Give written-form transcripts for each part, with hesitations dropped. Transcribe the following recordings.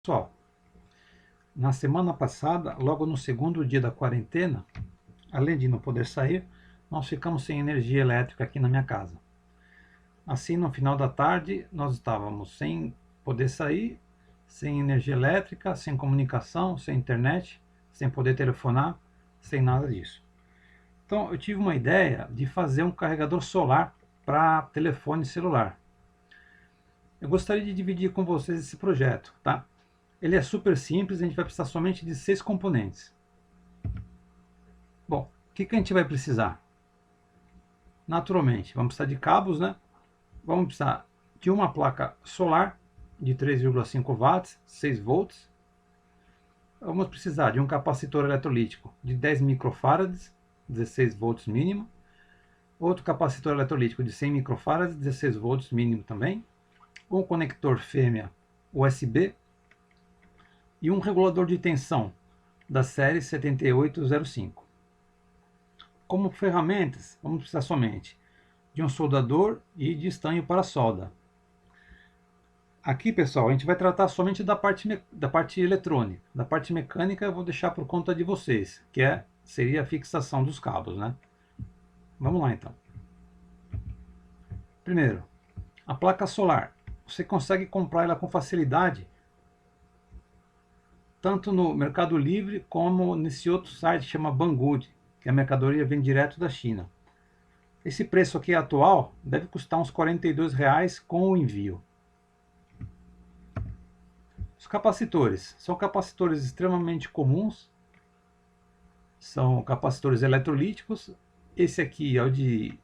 Pessoal, na semana passada, logo no segundo dia da quarentena, além de não poder sair, nós ficamos sem energia elétrica aqui na minha casa. Assim, no final da tarde, nós estávamos sem poder sair, sem energia elétrica, sem comunicação, sem internet, sem poder telefonar, sem nada disso. Então, eu tive uma ideia de fazer um carregador solar para telefone celular. Eu gostaria de dividir com vocês esse projeto, tá? Ele é super simples, a gente vai precisar somente de 6 componentes. Bom, o que a gente vai precisar? Naturalmente, vamos precisar de cabos, né? Vamos precisar de uma placa solar de 3,5 watts, 6 volts. Vamos precisar de um capacitor eletrolítico de 10 microfarads, 16 volts mínimo. Outro capacitor eletrolítico de 100 microfarads, 16 volts mínimo também. Um conector fêmea USB e um regulador de tensão da série 7805. Como ferramentas, vamos precisar somente de um soldador e de estanho para solda. Aqui, pessoal, a gente vai tratar somente da parte eletrônica. Da parte mecânica eu vou deixar por conta de vocês, seria a fixação dos cabos, né? Vamos lá, então. Primeiro, a placa solar. Você consegue comprar ela com facilidade tanto no Mercado Livre como nesse outro site que chama Banggood, que a mercadoria vem direto da China. Esse preço aqui atual deve custar uns R$ 42 com o envio. Os capacitores são capacitores extremamente comuns, são capacitores eletrolíticos. Esse aqui é o de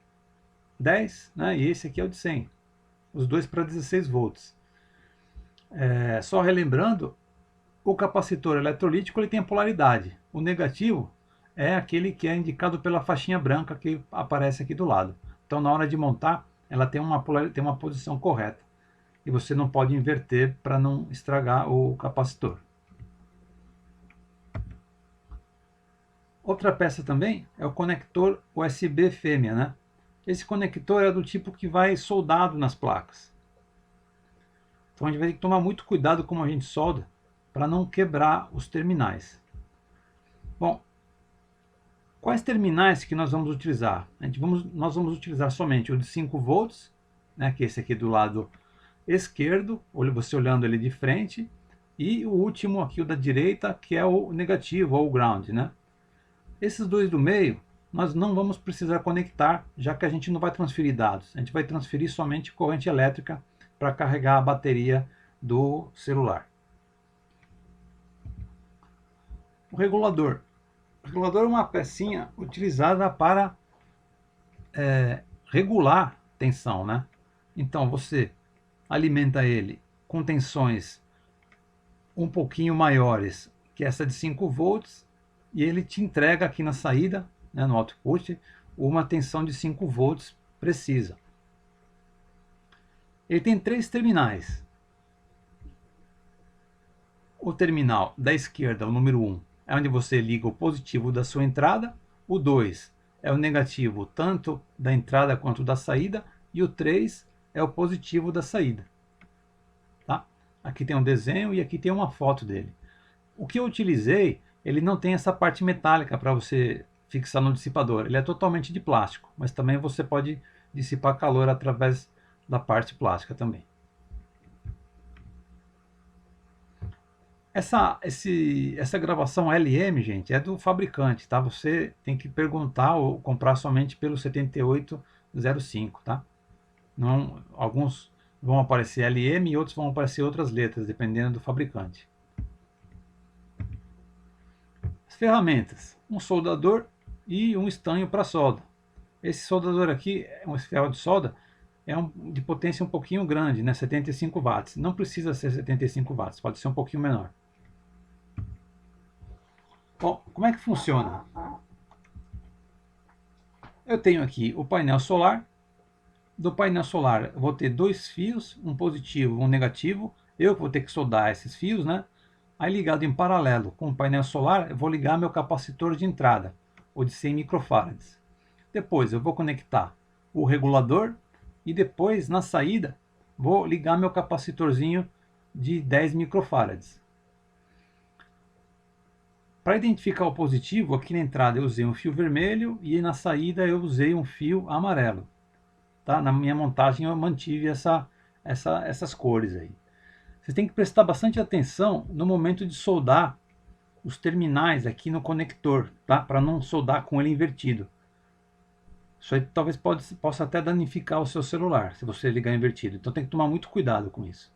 10, né, e esse aqui é o de 100, os dois para 16 volts. Só relembrando, o capacitor eletrolítico ele tem polaridade. O negativo é aquele que é indicado pela faixinha branca que aparece aqui do lado. Então, na hora de montar, ela tem uma posição correta. E você não pode inverter para não estragar o capacitor. Outra peça também é o conector USB fêmea, né? Esse conector é do tipo que vai soldado nas placas. Então a gente vai ter que tomar muito cuidado como a gente solda para não quebrar os terminais. Bom, quais terminais que nós vamos utilizar? Nós vamos utilizar somente o de 5 volts, né, que é esse aqui do lado esquerdo, você olhando ele de frente, e o último aqui, o da direita, que é o negativo, ou o ground, né? Esses dois do meio, nós não vamos precisar conectar, já que a gente não vai transferir dados. A gente vai transferir somente corrente elétrica para carregar a bateria do celular. O regulador. O regulador é uma pecinha utilizada para regular tensão, né? Então você alimenta ele com tensões um pouquinho maiores que essa de 5 volts e ele te entrega aqui na saída, né, no output, uma tensão de 5 volts precisa. Ele tem 3 terminais. O terminal da esquerda, o número 1, é onde você liga o positivo da sua entrada. O 2 é o negativo tanto da entrada quanto da saída. E o 3 é o positivo da saída. Tá? Aqui tem um desenho e aqui tem uma foto dele. O que eu utilizei, ele não tem essa parte metálica para você fixar no dissipador. Ele é totalmente de plástico, mas também você pode dissipar calor através da parte plástica também. Essa gravação LM, gente, é do fabricante, tá? Você tem que perguntar ou comprar somente pelo 7805, tá? Não, alguns vão aparecer LM e outros vão aparecer outras letras, dependendo do fabricante. As ferramentas, um soldador e um estanho para solda. Esse soldador aqui, um ferro de solda, é de potência um pouquinho grande, né? 75 watts. Não precisa ser 75 watts, pode ser um pouquinho menor. Bom, como é que funciona? Eu tenho aqui o painel solar. Do painel solar eu vou ter 2 fios, um positivo e um negativo. Eu vou ter que soldar esses fios, né? Aí ligado em paralelo com o painel solar, eu vou ligar meu capacitor de entrada, o de 100 microfarads. Depois eu vou conectar o regulador e depois na saída vou ligar meu capacitorzinho de 10 microfarads. Para identificar o positivo, aqui na entrada eu usei um fio vermelho e na saída eu usei um fio amarelo. Tá? Na minha montagem eu mantive essas cores aí. Você tem que prestar bastante atenção no momento de soldar os terminais aqui no conector, tá? Para não soldar com ele invertido. Isso aí talvez possa até danificar o seu celular, se você ligar invertido. Então tem que tomar muito cuidado com isso.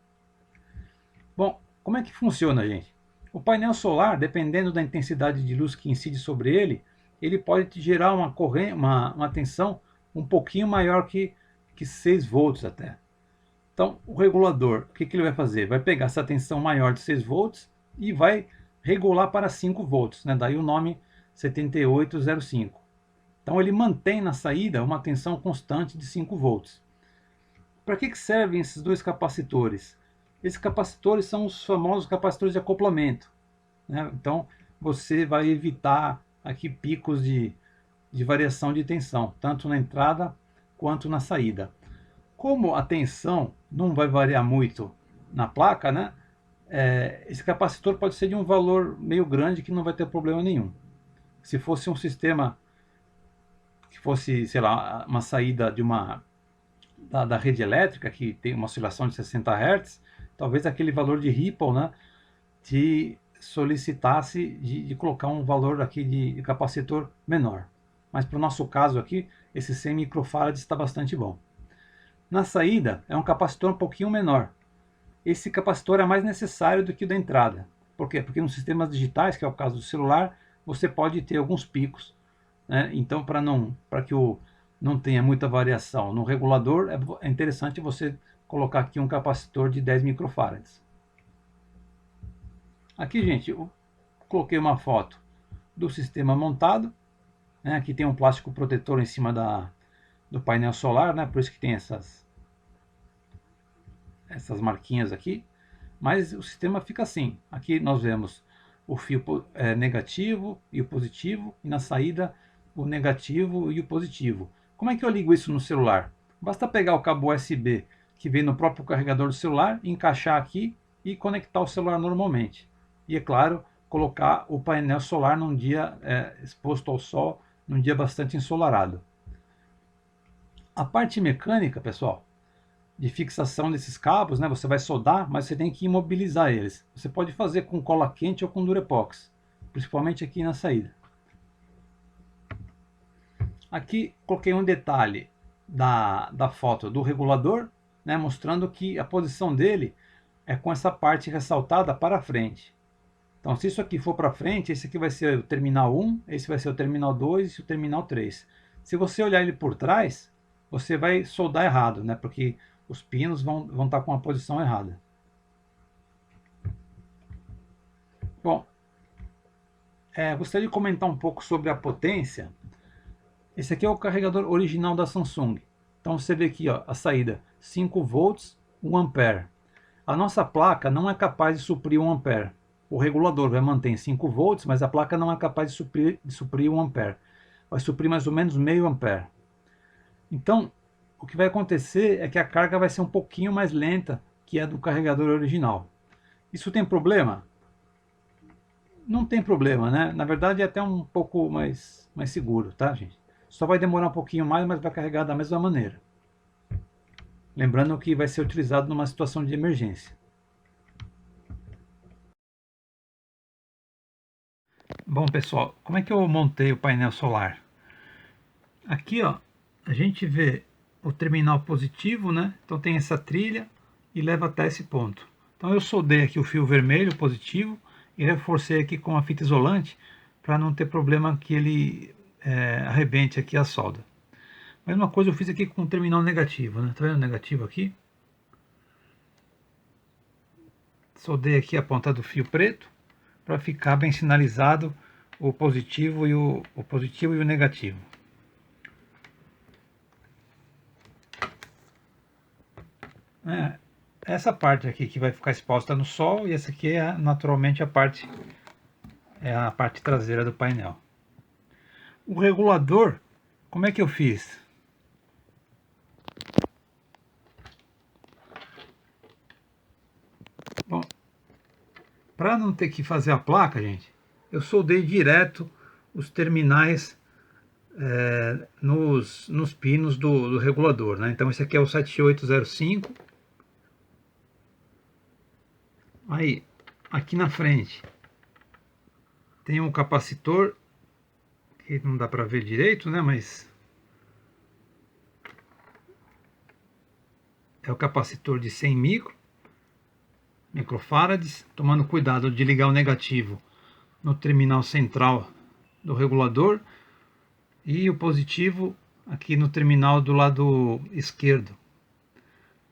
Bom, como é que funciona, gente? O painel solar, dependendo da intensidade de luz que incide sobre ele, ele pode te gerar uma corrente, uma tensão um pouquinho maior que 6 volts até. Então, o regulador, o que ele vai fazer? Vai pegar essa tensão maior de 6 volts e vai regular para 5 volts, né? Daí o nome 7805. Então, ele mantém na saída uma tensão constante de 5 volts. Para que servem esses dois capacitores? Esses capacitores são os famosos capacitores de acoplamento, né? Então, você vai evitar aqui picos de variação de tensão, tanto na entrada quanto na saída. Como a tensão não vai variar muito na placa, né? Esse capacitor pode ser de um valor meio grande que não vai ter problema nenhum. Se fosse um sistema que fosse, sei lá, uma saída da rede elétrica, que tem uma oscilação de 60 Hz, talvez aquele valor de Ripple, né, te solicitasse de colocar um valor aqui de capacitor menor. Mas para o nosso caso aqui, esse 100 microfarads está bastante bom. Na saída, é um capacitor um pouquinho menor. Esse capacitor é mais necessário do que o da entrada. Por quê? Porque nos sistemas digitais, que é o caso do celular, você pode ter alguns picos, né? Então, para que não tenha muita variação no regulador, é interessante você colocar aqui um capacitor de 10 microfarads. Aqui, gente, eu coloquei uma foto do sistema montado, né? Aqui tem um plástico protetor em cima do painel solar, né? Por isso que tem essas marquinhas aqui. Mas o sistema fica assim. Aqui nós vemos o fio negativo e o positivo, e na saída o negativo e o positivo. Como é que eu ligo isso no celular? Basta pegar o cabo USB que vem no próprio carregador do celular, encaixar aqui e conectar o celular normalmente. E é claro, colocar o painel solar num dia exposto ao sol, num dia bastante ensolarado. A parte mecânica, pessoal, de fixação desses cabos, né? Você vai soldar, mas você tem que imobilizar eles. Você pode fazer com cola quente ou com Durepox, principalmente aqui na saída. Aqui coloquei um detalhe da foto do regulador, né? Mostrando que a posição dele é com essa parte ressaltada para frente. Então, se isso aqui for para frente, esse aqui vai ser o terminal 1, esse vai ser o terminal 2 e o terminal 3. Se você olhar ele por trás, você vai soldar errado, né? Porque os pinos vão estar com a posição errada. Bom, gostaria de comentar um pouco sobre a potência. Esse aqui é o carregador original da Samsung. Então você vê aqui, ó, a saída 5 volts, 1 ampere. A nossa placa não é capaz de suprir 1 ampere. O regulador vai manter 5 volts, mas a placa não é capaz de suprir 1 ampere. Vai suprir mais ou menos meio ampere. Então, o que vai acontecer é que a carga vai ser um pouquinho mais lenta que a do carregador original. Isso tem problema? Não tem problema, né? Na verdade é até um pouco mais seguro, tá, gente? Só vai demorar um pouquinho mais, mas vai carregar da mesma maneira. Lembrando que vai ser utilizado numa situação de emergência. Bom, pessoal, como é que eu montei o painel solar? Aqui, ó, a gente vê o terminal positivo, né? Então tem essa trilha e leva até esse ponto. Então eu soldei aqui o fio vermelho positivo e reforcei aqui com a fita isolante para não ter problema que ele arrebente aqui a solda. Mesma coisa eu fiz aqui com o terminal negativo, né? Tá vendo o negativo aqui? Soldei aqui a ponta do fio preto para ficar bem sinalizado o positivo e o positivo e o negativo. Essa parte aqui que vai ficar exposta no sol, e essa aqui é naturalmente a parte traseira do painel. O regulador, como é que eu fiz? Bom, para não ter que fazer a placa, gente, eu soldei direto os terminais nos pinos do regulador, né? Então esse aqui é o 7805. Aí, aqui na frente tem um capacitor que não dá para ver direito, né? Mas é o capacitor de 100 microfarads, tomando cuidado de ligar o negativo no terminal central do regulador e o positivo aqui no terminal do lado esquerdo.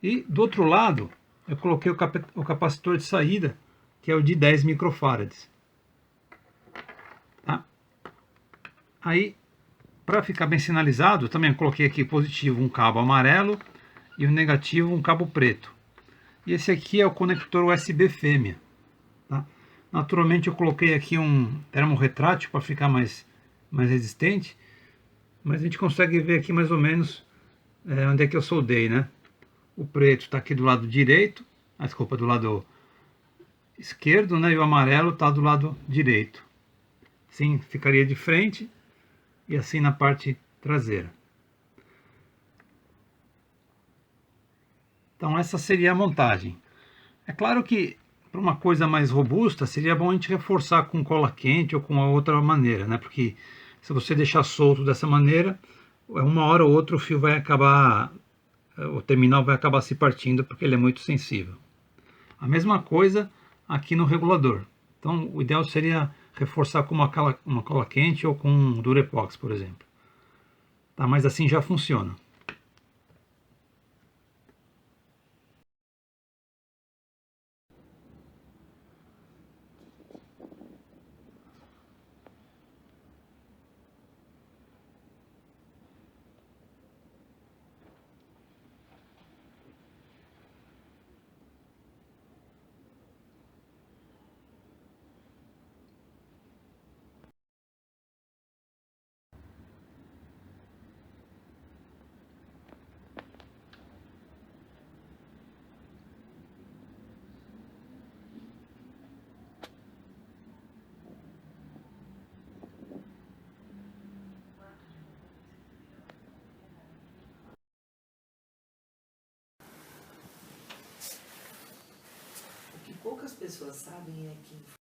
E do outro lado eu coloquei o capacitor de saída, que é o de 10 microfarads. Tá? Aí, para ficar bem sinalizado, eu também coloquei aqui positivo um cabo amarelo e o negativo um cabo preto. E esse aqui é o conector USB fêmea. Tá? Naturalmente eu coloquei aqui um termo retrátil para ficar mais resistente, mas a gente consegue ver aqui mais ou menos onde é que eu soldei, né? O preto está aqui do lado direito, desculpa, do lado esquerdo, né? E o amarelo está do lado direito. Assim ficaria de frente e assim na parte traseira. Então essa seria a montagem. É claro que para uma coisa mais robusta seria bom a gente reforçar com cola quente ou com a outra maneira, né? Porque se você deixar solto dessa maneira, uma hora ou outra o fio vai acabar, o terminal vai acabar se partindo porque ele é muito sensível. A mesma coisa aqui no regulador. Então o ideal seria reforçar com uma cola quente ou com um Durepox, por exemplo. Tá? Mas assim já funciona. O que poucas pessoas sabem é que